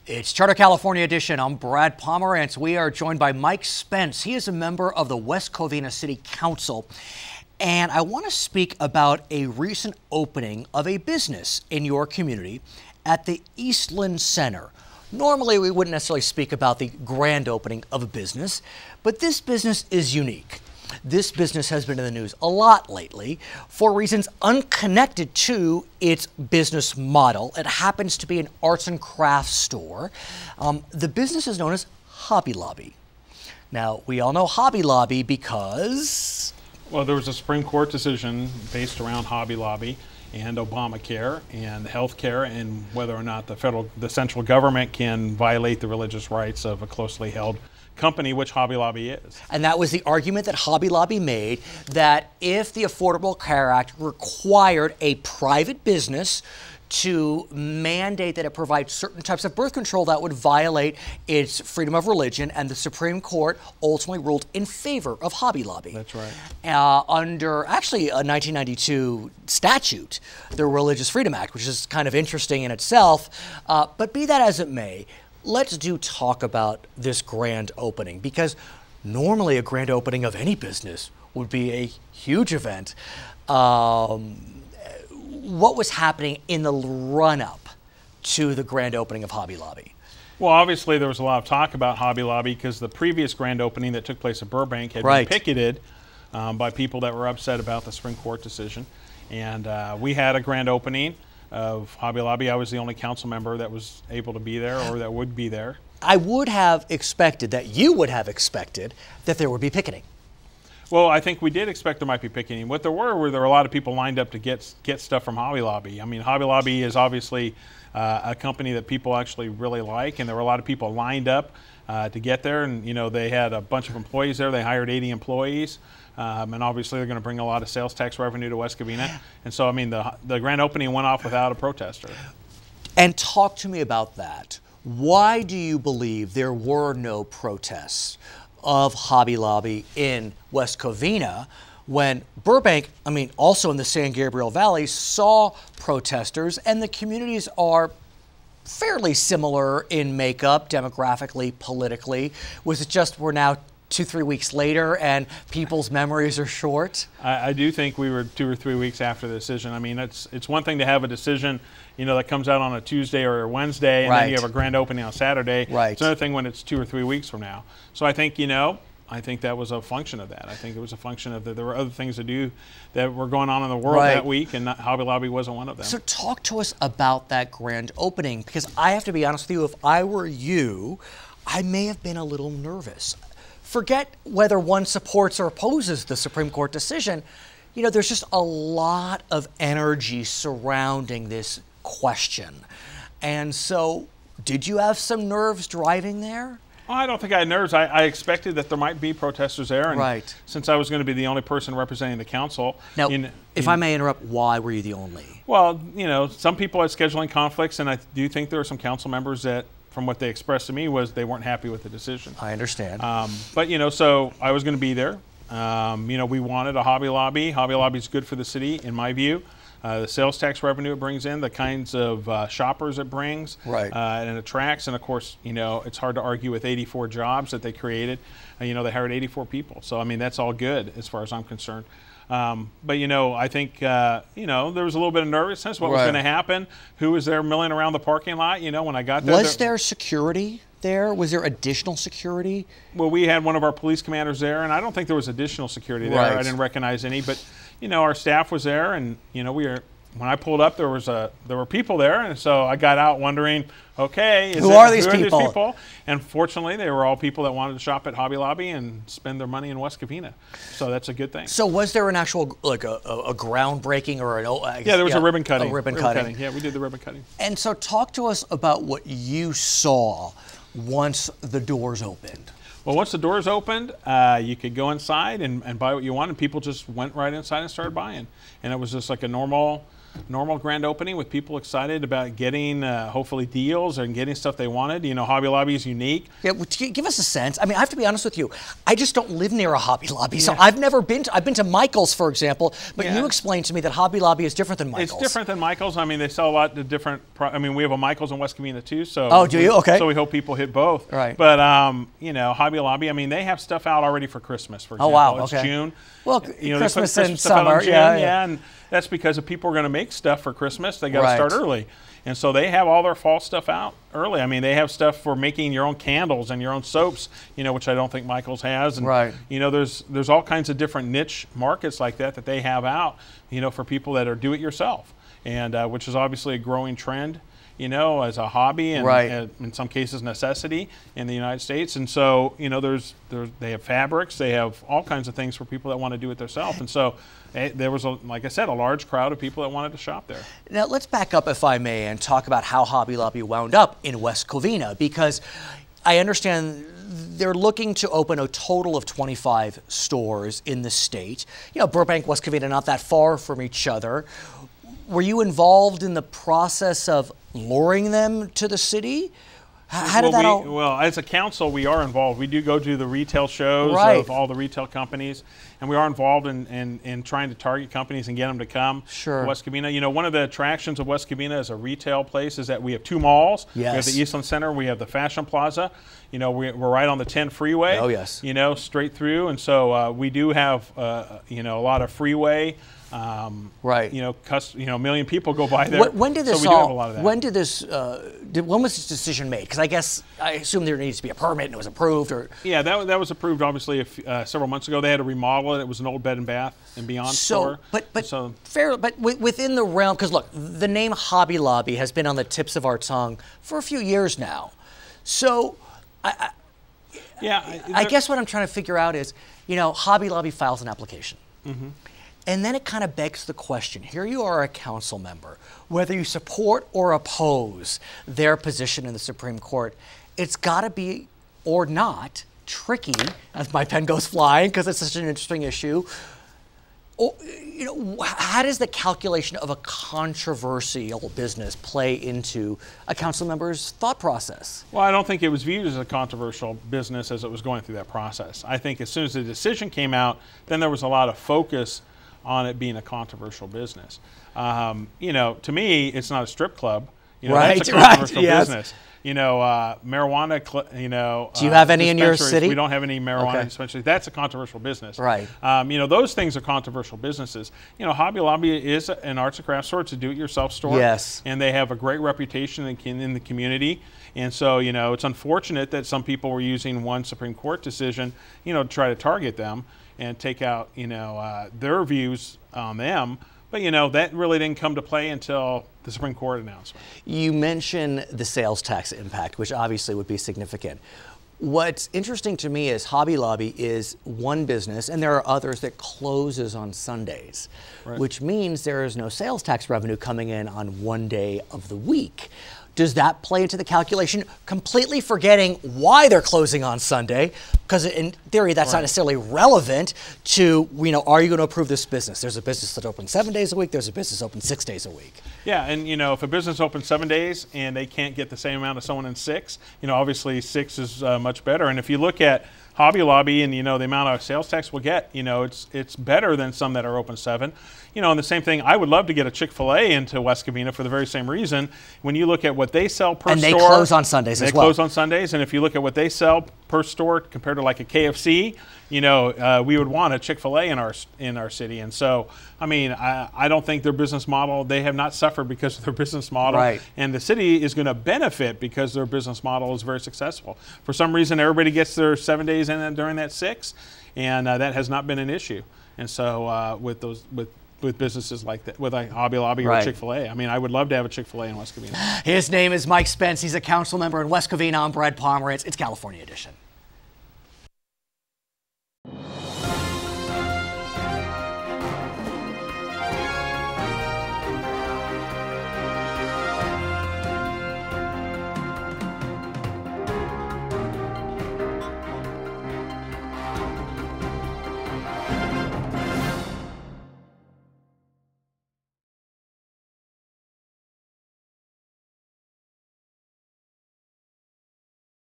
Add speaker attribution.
Speaker 1: It's Charter California Edition. I'm Brad Pomerance. We are joined by Mike Spence. He is a member of the West Covina City Council. And I want to speak about a recent opening of a business in your community at the Eastland Center. Normally, we wouldn't necessarily speak about the grand opening of a business, but this business is unique. This business has been in the news a lot lately for reasons unconnected to its business model. It happens to be an arts and crafts store. The business is known as Hobby Lobby. Now, we all know Hobby Lobby because...
Speaker 2: Well, there was a Supreme Court decision based around Hobby Lobby and Obamacare and health care and whether or not the central government can violate the religious rights of a closely held company, which Hobby Lobby is.
Speaker 1: And that was the argument that Hobby Lobby made, that if the Affordable Care Act required a private business to mandate that it provide certain types of birth control, that would violate its freedom of religion, and the Supreme Court ultimately ruled in favor of Hobby Lobby.
Speaker 2: That's right.
Speaker 1: Under actually a 1992 statute, the Religious Freedom Act, which is kind of interesting in itself. But be that as it may, let's talk about this grand opening, because normally a grand opening of any business would be a huge event. What was happening in the run-up to the grand opening of Hobby Lobby?
Speaker 2: Well, obviously there was a lot of talk about Hobby Lobby because the previous grand opening that took place at Burbank had been picketed by people that were upset about the Supreme Court decision. And we had a grand opening of Hobby Lobby. I was the only council member that was able to be there or that would be there.
Speaker 1: I would have expected that you would have expected that there would be picketing.
Speaker 2: Well, I think we did expect there might be picketing. What there were a lot of people lined up to get stuff from Hobby Lobby. I mean, Hobby Lobby is obviously a company that people actually really like, and there were a lot of people lined up to get there. And you know, they had a bunch of employees there. They hired 80 employees, and obviously they're going to bring a lot of sales tax revenue to West Covina. And so, I mean, the grand opening went off without a protester.
Speaker 1: And talk to me about that. Why do you believe there were no protests of Hobby Lobby in West Covina when Burbank, I mean, also in the San Gabriel Valley, saw protesters, and the communities are fairly similar in makeup, demographically, politically? Was it just we're now 2-3 weeks later and people's memories are short?
Speaker 2: I do think we were 2 or 3 weeks after the decision. I mean, it's one thing to have a decision, you know, that comes out on a Tuesday or a Wednesday, and then you have a grand opening on Saturday. It's another thing when it's 2 or 3 weeks from now. So I think, you know, I think that was a function of that. I think it was a function of that there were other things to do that were going on in the world that week, and Hobby Lobby wasn't one of them.
Speaker 1: So talk to us about that grand opening, because I have to be honest with you, if I were you, I may have been a little nervous. Forget whether one supports or opposes the Supreme Court decision. You know, there's just a lot of energy surrounding this question. And so, did you have some nerves driving there?
Speaker 2: Well, I don't think I had nerves. I expected that there might be protesters there. And since I was going to be the only person representing the council.
Speaker 1: Now, if I may interrupt, why were you the only?
Speaker 2: Well, you know, some people had scheduling conflicts, and I do think there were some council members that, from what they expressed to me, was they weren't happy with the decision.
Speaker 1: I understand.
Speaker 2: But, you know, so I was going to be there. You know, we wanted a Hobby Lobby. Hobby Lobby is good for the city, in my view. The sales tax revenue it brings in, the kinds of shoppers it brings, and it attracts. And, of course, you know, it's hard to argue with 84 jobs that they created. You know, they hired 84 people. So, I mean, that's all good as far as I'm concerned. But, you know, I think, you know, there was a little bit of nervousness. What was going to happen? Who was there milling around the parking lot? You know, when I got there.
Speaker 1: Was there security there? Was there additional security?
Speaker 2: Well, we had one of our police commanders there, and I don't think there was additional security there. I didn't recognize any. But, you know, our staff was there, and, you know, when I pulled up, there were people there, and so I got out wondering, okay,
Speaker 1: who are these people?
Speaker 2: And fortunately, they were all people that wanted to shop at Hobby Lobby and spend their money in West Covina. So that's a good thing.
Speaker 1: So was there an actual, like a groundbreaking or an...
Speaker 2: Yeah, there was a ribbon cutting.
Speaker 1: A ribbon cutting.
Speaker 2: Yeah, we did the ribbon cutting.
Speaker 1: And so talk to us about what you saw once the doors opened.
Speaker 2: Well, once the doors opened, you could go inside and buy what you wanted. People just went right inside and started buying. And it was just like a normal normal grand opening with people excited about getting hopefully deals and getting stuff they wanted. You know, Hobby Lobby is unique.
Speaker 1: Yeah, well, give us a sense. I mean, I have to be honest with you. I just don't live near a Hobby Lobby, so I've never been to. I've been to Michael's, for example, but you explained to me that Hobby Lobby is different than Michael's.
Speaker 2: It's different than Michael's. I mean, they sell a lot of different. I mean, we have a Michael's in West Covina too. So
Speaker 1: oh, do you? Okay.
Speaker 2: So we hope people hit both.
Speaker 1: Right.
Speaker 2: But you know, Hobby Lobby. I mean, they have stuff out already for Christmas. For example,
Speaker 1: oh wow,
Speaker 2: it's
Speaker 1: okay.
Speaker 2: June.
Speaker 1: Well,
Speaker 2: you know,
Speaker 1: Christmas
Speaker 2: and
Speaker 1: summer,
Speaker 2: yeah, and that's because if people are going to make stuff for Christmas, they got to start early. And so they have all their fall stuff out early. I mean, they have stuff for making your own candles and your own soaps, you know, which I don't think Michael's has. And, you know, there's all kinds of different niche markets like that they have out, you know, for people that are do-it-yourself, and which is obviously a growing trend, you know, as a hobby and in some cases necessity in the United States. And so, you know, they have fabrics, they have all kinds of things for people that want to do it themselves. And so there was, like I said, a large crowd of people that wanted to shop there.
Speaker 1: Now let's back up, if I may, and talk about how Hobby Lobby wound up in West Covina, because I understand they're looking to open a total of 25 stores in the state. You know, Burbank, West Covina, not that far from each other. Were you involved in the process of luring them to the city? How did that all?
Speaker 2: Well, as a council, we are involved. We do go to the retail shows of all the retail companies, and we are involved in trying to target companies and get them to come to West Covina. You know, one of the attractions of West Covina as a retail place is that we have two malls.
Speaker 1: Yes.
Speaker 2: We have the Eastland Center, we have the Fashion Plaza. You know, we're right on the 10 freeway.
Speaker 1: Oh, yes.
Speaker 2: You know, straight through, and so we do have, you know, a lot of freeway. You know, a million people go by there.
Speaker 1: When did this
Speaker 2: so we do have a lot of that.
Speaker 1: When did this? When was this decision made? Because I assume there needs to be a permit and it was approved, or
Speaker 2: yeah, that was approved obviously several months ago. They had to remodel it. It was an old Bed and Bath and Beyond store.
Speaker 1: But within the realm, because look, the name Hobby Lobby has been on the tips of our tongue for a few years now. So I guess what I'm trying to figure out is, you know, Hobby Lobby files an application. Mm-hmm. And then it kind of begs the question, here you are a council member, whether you support or oppose their position in the Supreme Court, it's got to be, or not, tricky, as my pen goes flying, because it's such an interesting issue. Or, you know, how does the calculation of a controversial business play into a council member's thought process?
Speaker 2: Well, I don't think it was viewed as a controversial business as it was going through that process. I think as soon as the decision came out, then there was a lot of focus on it being a controversial business. You know, to me, it's not a strip club. You know, that's a controversial business. You know, marijuana, you know.
Speaker 1: Do you have any in your city?
Speaker 2: We don't have any marijuana dispensaries. That's a controversial business.
Speaker 1: Right.
Speaker 2: You know, those things are controversial businesses. You know, Hobby Lobby is an arts and crafts store. It's a do-it-yourself store.
Speaker 1: Yes.
Speaker 2: And they have a great reputation in the community. And so, you know, it's unfortunate that some people were using one Supreme Court decision, you know, to try to target them and take out, you know, their views on them. But, you know, that really didn't come to play until the Supreme Court announcement.
Speaker 1: You mentioned the sales tax impact, which obviously would be significant. What's interesting to me is Hobby Lobby is one business, and there are others that closes on Sundays, which means there is no sales tax revenue coming in on one day of the week. Does that play into the calculation, completely forgetting why they're closing on Sunday? Because in theory, that's not necessarily relevant to, you know, are you going to approve this business? There's a business that opens 7 days a week. There's a business open 6 days a week.
Speaker 2: Yeah, and, you know, if a business opens 7 days and they can't get the same amount as someone in 6, you know, obviously 6 is much better. And if you look at Hobby Lobby and, you know, the amount of sales tax we'll get, you know, it's better than some that are open 7. You know, and the same thing, I would love to get a Chick-fil-A into West Covina for the very same reason. When you look at what they sell per store.
Speaker 1: And they close on Sundays as well.
Speaker 2: They close on Sundays, and if you look at what they sell per store compared to like a KFC, you know, we would want a Chick-fil-A in our city. And so, I mean, I don't think their business model, they have not suffered because of their business model.
Speaker 1: Right.
Speaker 2: And the city is going to benefit because their business model is very successful. For some reason, everybody gets their 7 days in during that 6, and that has not been an issue. And so with businesses like that, with like Hobby Lobby or Chick-fil-A. I mean, I would love to have a Chick-fil-A in West Covina.
Speaker 1: His name is Mike Spence. He's a council member in West Covina. I'm Brad Pomerance. It's California Edition.